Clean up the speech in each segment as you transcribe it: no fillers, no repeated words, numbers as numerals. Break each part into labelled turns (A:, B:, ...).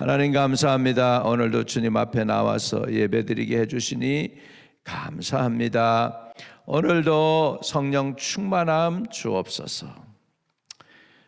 A: 하나님 감사합니다. 오늘도 주님 앞에 나와서 예배드리게 해주시니 감사합니다. 오늘도 성령 충만함 주옵소서.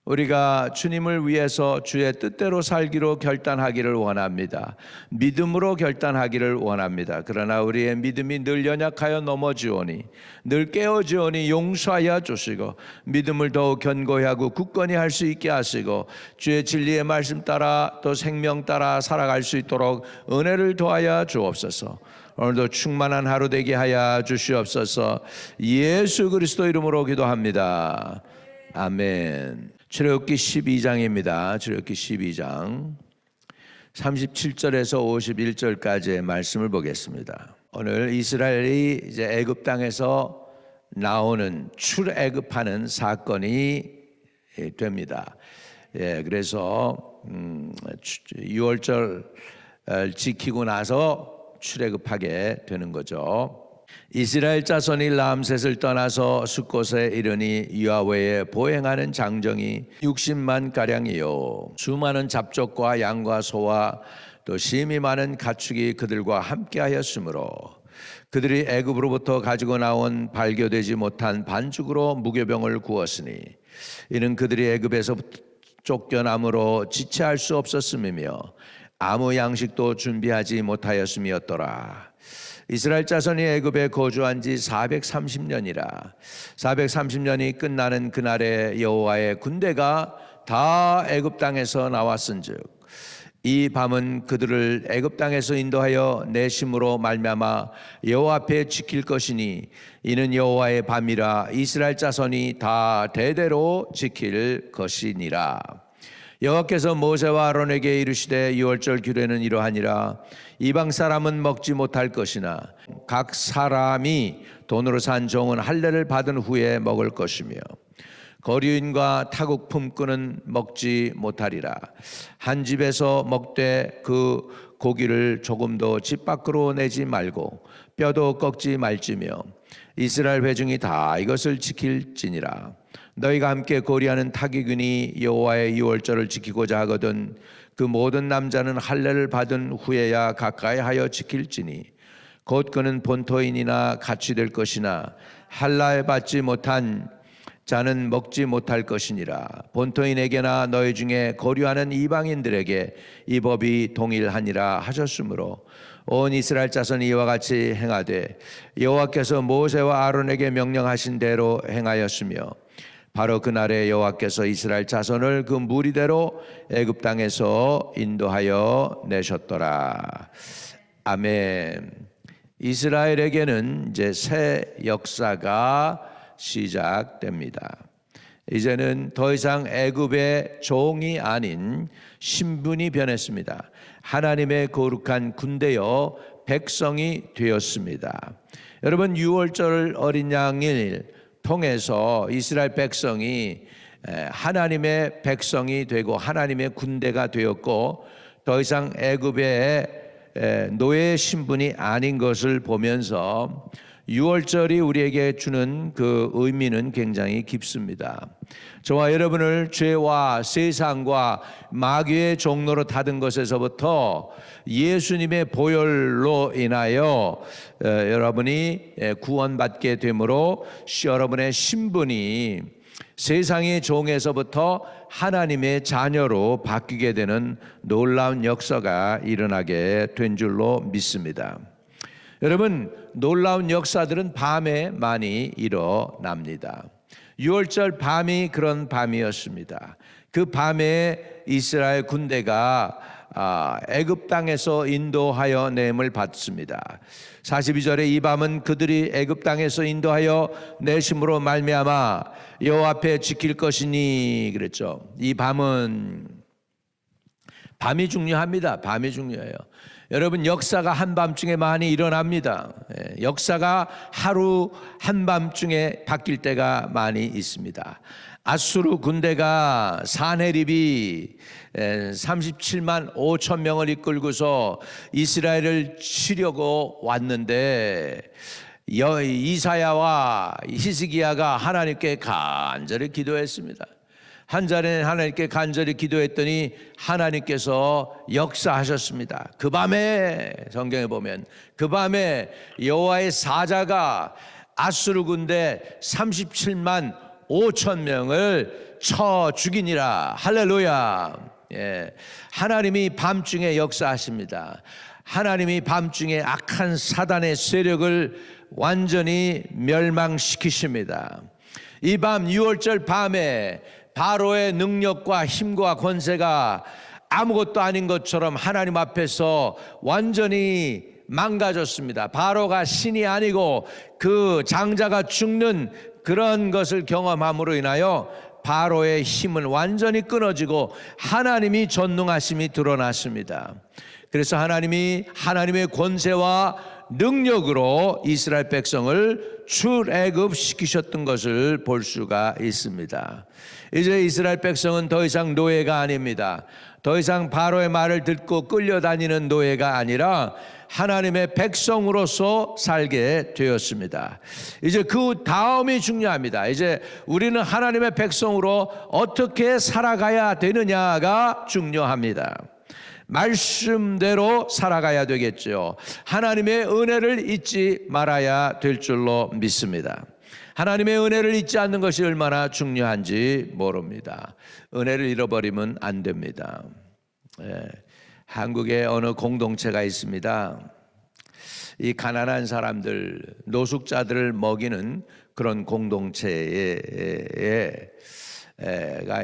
A: 우리가 주님을 위해서 주의 뜻대로 살기로 결단하기를 원합니다. 믿음으로 결단하기를 원합니다. 그러나 우리의 믿음이 늘 연약하여 넘어지오니 늘 깨어지오니 용서하여 주시고 믿음을 더욱 견고히 하고 굳건히 할 수 있게 하시고 주의 진리의 말씀 따라 또 생명 따라 살아갈 수 있도록 은혜를 더하여 주옵소서. 오늘도 충만한 하루 되게 하여 주시옵소서. 예수 그리스도 이름으로 기도합니다. 아멘. 출애굽기 12장입니다. 출애굽기 12장 37절에서 51절까지의 말씀을 보겠습니다. 오늘 이스라엘이 이제 애굽 땅에서 나오는 출애굽하는 사건이 됩니다. 그래서 6월절 지키고 나서 출애굽하게 되는 거죠. 이스라엘 자손이 람셋을 떠나서 숫곳에 이르니 여호와의 보행하는 장정이 60만 가량이요 수많은 잡족과 양과 소와 또 심히 많은 가축이 그들과 함께하였으므로 그들이 애굽으로부터 가지고 나온 발교되지 못한 반죽으로 무교병을 구웠으니 이는 그들이 애굽에서 쫓겨남으로 지체할 수 없었음이며 아무 양식도 준비하지 못하였음이었더라. 이스라엘 자손이 애굽에 거주한 지 430년이라 430년이 끝나는 그날에 여호와의 군대가 다 애굽 땅에서 나왔은즉 이 밤은 그들을 애굽 땅에서 인도하여 내심으로 말미암아 여호와 앞에 지킬 것이니 이는 여호와의 밤이라 이스라엘 자손이 다 대대로 지킬 것이니라. 여호와께서 모세와 아론에게 이르시되 유월절 규례는 이러하니라. 이방 사람은 먹지 못할 것이나 각 사람이 돈으로 산 종은 할례를 받은 후에 먹을 것이며 거류인과 타국 품꾼은 먹지 못하리라. 한 집에서 먹되 그 고기를 조금도 집 밖으로 내지 말고 뼈도 꺾지 말지며 이스라엘 회중이 다 이것을 지킬지니라. 너희가 함께 거리하는 타국인이 여호와의 유월절을 지키고자 하거든 그 모든 남자는 할례를 받은 후에야 가까이 하여 지킬지니 곧 그는 본토인이나 같이 될 것이나 할례 받지 못한 자는 먹지 못할 것이니라. 본토인에게나 너희 중에 거류하는 이방인들에게 이 법이 동일하니라 하셨으므로 온 이스라엘 자손이 이와 같이 행하되 여호와께서 모세와 아론에게 명령하신 대로 행하였으며 바로 그날에 여호와께서 이스라엘 자손을 그 무리대로 애굽 땅에서 인도하여 내셨더라. 아멘. 이스라엘에게는 이제 새 역사가 시작됩니다. 이제는 더 이상 애굽의 종이 아닌 신분이 변했습니다. 하나님의 거룩한 군대여 백성이 되었습니다. 여러분, 유월절 어린 양일 통해서 이스라엘 백성이 하나님의 백성이 되고 하나님의 군대가 되었고 더 이상 애굽의 노예 신분이 아닌 것을 보면서 유월절이 우리에게 주는 그 의미는 굉장히 깊습니다. 저와 여러분을 죄와 세상과 마귀의 종로로 닫은 것에서부터 예수님의 보혈로 인하여 여러분이 구원받게 되므로 여러분의 신분이 세상의 종에서부터 하나님의 자녀로 바뀌게 되는 놀라운 역사가 일어나게 된 줄로 믿습니다. 여러분, 놀라운 역사들은 밤에 많이 일어납니다. 유월절 밤이 그런 밤이었습니다. 그 밤에 이스라엘 군대가 애굽 땅에서 인도하여 내음을 받습니다. 42절에 이 밤은 그들이 애굽 땅에서 인도하여 내심으로 말미암아 여호와 앞에 지킬 것이니 그랬죠. 이 밤은 밤이 중요합니다. 밤이 중요해요. 여러분, 역사가 한밤중에 많이 일어납니다. 역사가 하루 한밤중에 바뀔 때가 많이 있습니다. 아수르 군대가 사네립이 37만 5천 명을 이끌고서 이스라엘을 치려고 왔는데 이사야와 히스기야가 하나님께 간절히 기도했습니다. 한 자리는 하나님께 간절히 기도했더니 하나님께서 역사하셨습니다. 그 밤에, 성경에 보면 그 밤에 여호와의 사자가 아수르 군대 37만 5천 명을 쳐 죽이니라. 할렐루야. 예. 하나님이 밤중에 역사하십니다. 하나님이 밤중에 악한 사단의 세력을 완전히 멸망시키십니다. 이 밤 6월절 밤에 바로의 능력과 힘과 권세가 아무것도 아닌 것처럼 하나님 앞에서 완전히 망가졌습니다. 바로가 신이 아니고 그 장자가 죽는 그런 것을 경험함으로 인하여 바로의 힘은 완전히 끊어지고 하나님이 전능하심이 드러났습니다. 그래서 하나님이 하나님의 권세와 능력으로 이스라엘 백성을 출애굽시키셨던 것을 볼 수가 있습니다. 이제 이스라엘 백성은 더 이상 노예가 아닙니다. 더 이상 바로의 말을 듣고 끌려다니는 노예가 아니라 하나님의 백성으로서 살게 되었습니다. 이제 그 다음이 중요합니다. 이제 우리는 하나님의 백성으로 어떻게 살아가야 되느냐가 중요합니다. 말씀대로 살아가야 되겠죠. 하나님의 은혜를 잊지 말아야 될 줄로 믿습니다. 하나님의 은혜를 잊지 않는 것이 얼마나 중요한지 모릅니다. 은혜를 잃어버리면 안 됩니다. 한국에 어느 공동체가 있습니다. 이 가난한 사람들, 노숙자들을 먹이는 그런 공동체가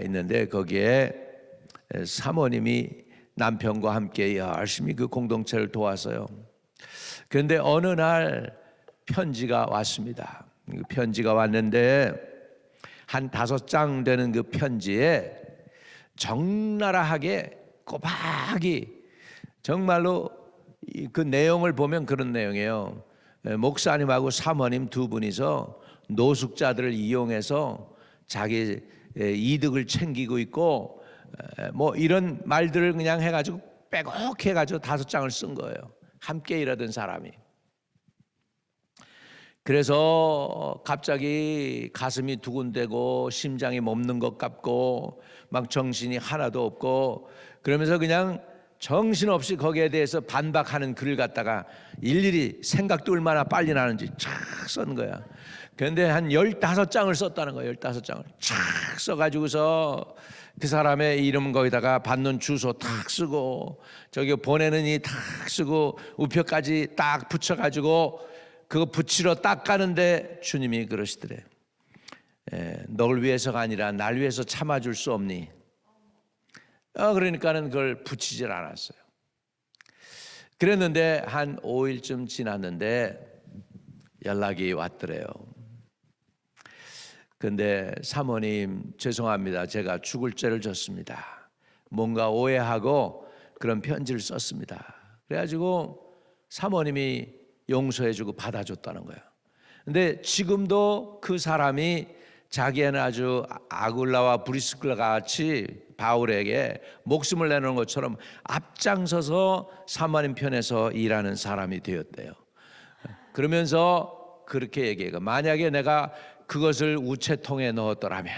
A: 있는데 거기에 사모님이 남편과 함께 열심히 그 공동체를 도왔어요. 그런데 어느 날 편지가 왔습니다. 그 편지가 왔는데 한 5장 되는 그 편지에 적나라하게 꼬박이 정말로 그 내용을 보면 그런 내용이에요. 목사님하고 사모님 두 분이서 노숙자들을 이용해서 자기 이득을 챙기고 있고 뭐 이런 말들을 그냥 해가지고 빼곡 해가지고 5장을 쓴 거예요. 함께 일하던 사람이. 그래서 갑자기 가슴이 두근대고 심장이 멎는 것 같고 막 정신이 하나도 없고 그러면서 그냥 정신없이 거기에 대해서 반박하는 글을 갖다가 일일이 생각도 얼마나 빨리 나는지 쫙 쓴 거야. 그런데 한 15장을 썼다는 거예요. 15장을 쫙 써가지고서 그 사람의 이름 거기다가 받는 주소 탁 쓰고 저기 보내는 이 탁 쓰고 우표까지 딱 붙여가지고 그거 붙이러 딱 가는데 주님이 그러시더래. 널 위해서가 아니라 날 위해서 참아줄 수 없니? 그러니까는 그걸 붙이질 않았어요. 그랬는데 한 5일쯤 지났는데 연락이 왔더래요. 근데 사모님 죄송합니다. 제가 죽을 죄를 졌습니다. 뭔가 오해하고 그런 편지를 썼습니다. 그래가지고 사모님이 용서해주고 받아줬다는 거예요. 근데 지금도 그 사람이 자기는 아주 아굴라와 브리스클라 같이 바울에게 목숨을 내놓은 것처럼 앞장서서 사모님 편에서 일하는 사람이 되었대요. 그러면서 그렇게 얘기해요. 만약에 내가 그것을 우체통에 넣었더라면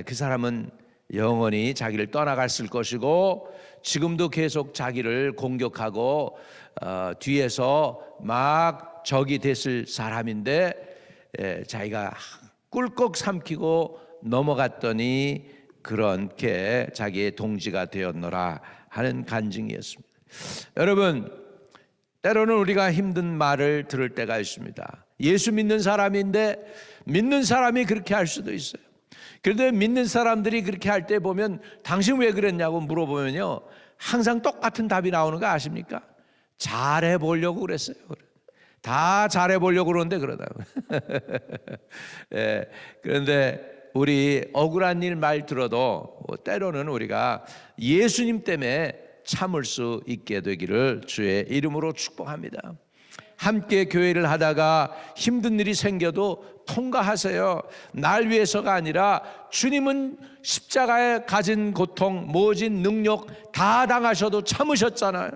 A: 그 사람은 영원히 자기를 떠나갔을 것이고 지금도 계속 자기를 공격하고 뒤에서 막 적이 됐을 사람인데 자기가 꿀꺽 삼키고 넘어갔더니 그렇게 자기의 동지가 되었노라 하는 간증이었습니다. 여러분, 때로는 우리가 힘든 말을 들을 때가 있습니다. 예수 믿는 사람인데 믿는 사람이 그렇게 할 수도 있어요. 그런데 믿는 사람들이 그렇게 할 때 보면 당신 왜 그랬냐고 물어보면요, 항상 똑같은 답이 나오는 거 아십니까? 잘해보려고 그랬어요. 다 잘해보려고 그러는데 그러다고. 예, 그런데 우리 억울한 일 말 들어도 때로는 우리가 예수님 때문에 참을 수 있게 되기를 주의 이름으로 축복합니다. 함께 교회를 하다가 힘든 일이 생겨도 통과하세요. 날 위해서가 아니라 주님은 십자가에 가진 고통, 모진 능력 다 당하셔도 참으셨잖아요.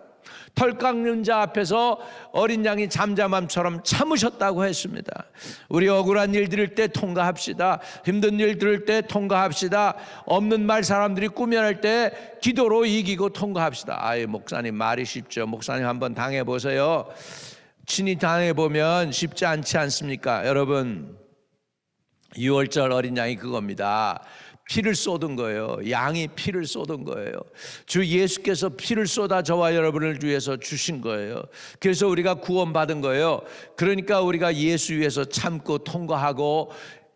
A: 털 깎는 자 앞에서 어린 양이 잠잠함처럼 참으셨다고 했습니다. 우리 억울한 일 들을 때 통과합시다. 힘든 일 들을 때 통과합시다. 없는 말 사람들이 꾸며낼 때 기도로 이기고 통과합시다. 아이, 목사님 말이 쉽죠. 목사님 한번 당해보세요. 친히 당해보면 쉽지 않지 않습니까? 여러분, 6월절 어린 양이 그겁니다. 피를 쏟은 거예요. 양이 피를 쏟은 거예요. 주 예수께서 피를 쏟아 저와 여러분을 위해서 주신 거예요. 그래서 우리가 구원받은 거예요. 그러니까 우리가 예수 위해서 참고 통과하고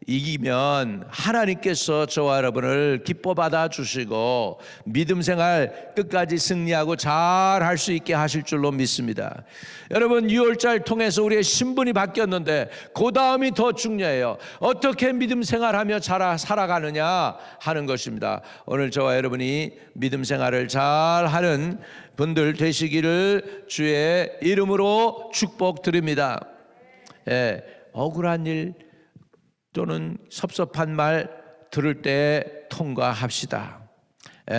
A: 이기면 하나님께서 저와 여러분을 기뻐 받아 주시고 믿음 생활 끝까지 승리하고 잘 할 수 있게 하실 줄로 믿습니다. 여러분, 6월절 통해서 우리의 신분이 바뀌었는데 그 다음이 더 중요해요. 어떻게 믿음 생활하며 살아가느냐 하는 것입니다. 오늘 저와 여러분이 믿음 생활을 잘 하는 분들 되시기를 주의 이름으로 축복드립니다. 예, 억울한 일 또는 섭섭한 말 들을 때 통과합시다.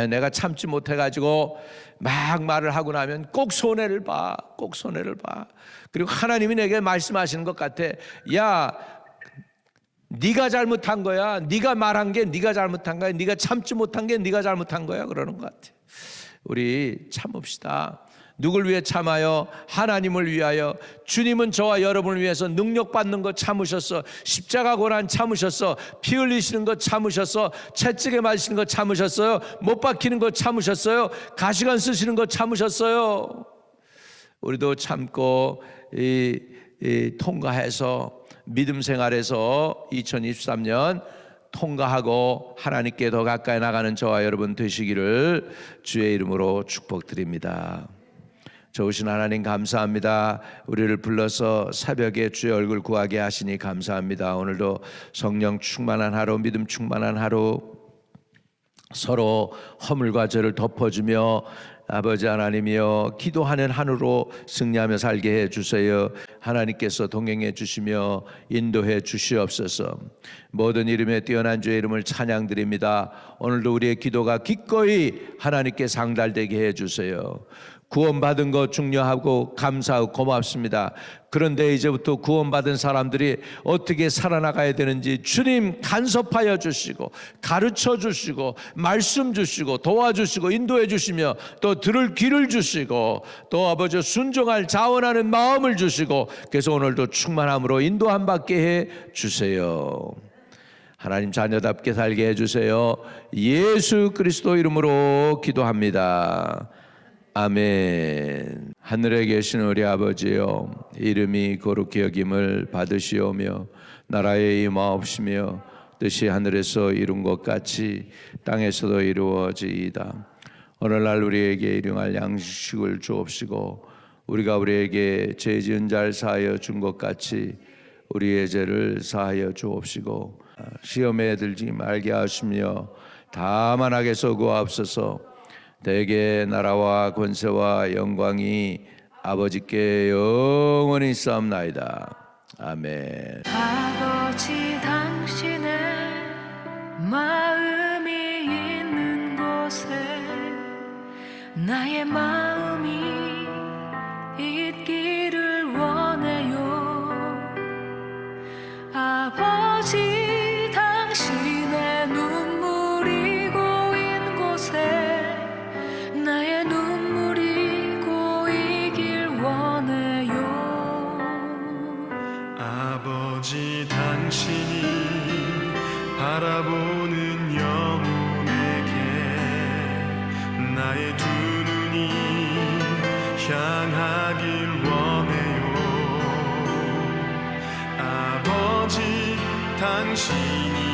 A: 내가 참지 못해가지고 막 말을 하고 나면 꼭 손해를 봐. 꼭 손해를 봐. 그리고 하나님이 내게 말씀하시는 것 같아. 야, 네가 잘못한 거야. 네가 말한 게 네가 잘못한 거야. 네가 참지 못한 게 네가 잘못한 거야. 그러는 것 같아. 우리 참읍시다. 누굴 위해 참아요? 하나님을 위하여. 주님은 저와 여러분을 위해서 능력받는 것 참으셨어. 십자가 고난 참으셨어. 피 흘리시는 것 참으셨어. 채찍에 맞으시는 것 참으셨어요. 못 박히는 것 참으셨어요. 가시관 쓰시는 것 참으셨어요. 우리도 참고 통과해서 믿음 생활에서 2023년 통과하고 하나님께 더 가까이 나가는 저와 여러분 되시기를 주의 이름으로 축복드립니다. 좋으신 하나님 감사합니다. 우리를 불러서 새벽에 주의 얼굴 구하게 하시니 감사합니다. 오늘도 성령 충만한 하루, 믿음 충만한 하루, 서로 허물과 죄를 덮어주며 아버지 하나님이여 기도하는 한으로 승리하며 살게 해주세요. 하나님께서 동행해 주시며 인도해 주시옵소서. 모든 이름에 뛰어난 주의 이름을 찬양드립니다. 오늘도 우리의 기도가 기꺼이 하나님께 상달되게 해주세요. 구원받은 것 중요하고 감사하고 고맙습니다. 그런데 이제부터 구원받은 사람들이 어떻게 살아나가야 되는지 주님 간섭하여 주시고 가르쳐 주시고 말씀 주시고 도와주시고 인도해 주시며 또 들을 귀를 주시고 또 아버지 순종할 자원하는 마음을 주시고 그래서 오늘도 충만함으로 인도함 받게 해 주세요. 하나님 자녀답게 살게 해 주세요. 예수 그리스도 이름으로 기도합니다. 아멘. 하늘에 계신 우리 아버지여, 이름이 거룩히 여김을 받으시오며 나라의 임하옵시며 뜻이 하늘에서 이룬 것 같이 땅에서도 이루어지이다. 오늘날 우리에게 일용할 양식을 주옵시고 우리가 우리에게 죄 지은 자를 사하여 준 것 같이 우리의 죄를 사하여 주옵시고 시험에 들지 말게 하시며 다만 악에서 구하옵소서. 대개 나라와 권세와 영광이 아버지께 영원히 싸움나이다. 아멘.
B: 아버지 당신의 마음이 있는 곳에 나의 마음이 있기를 원해요. 아버지 당신의 눈물이 고인 곳에 나의 눈물이 고이길 원해요.
C: 아버지 당신이 바라보는 영혼에게 나의 두 눈이 향하길 원해요. 아버지 당신이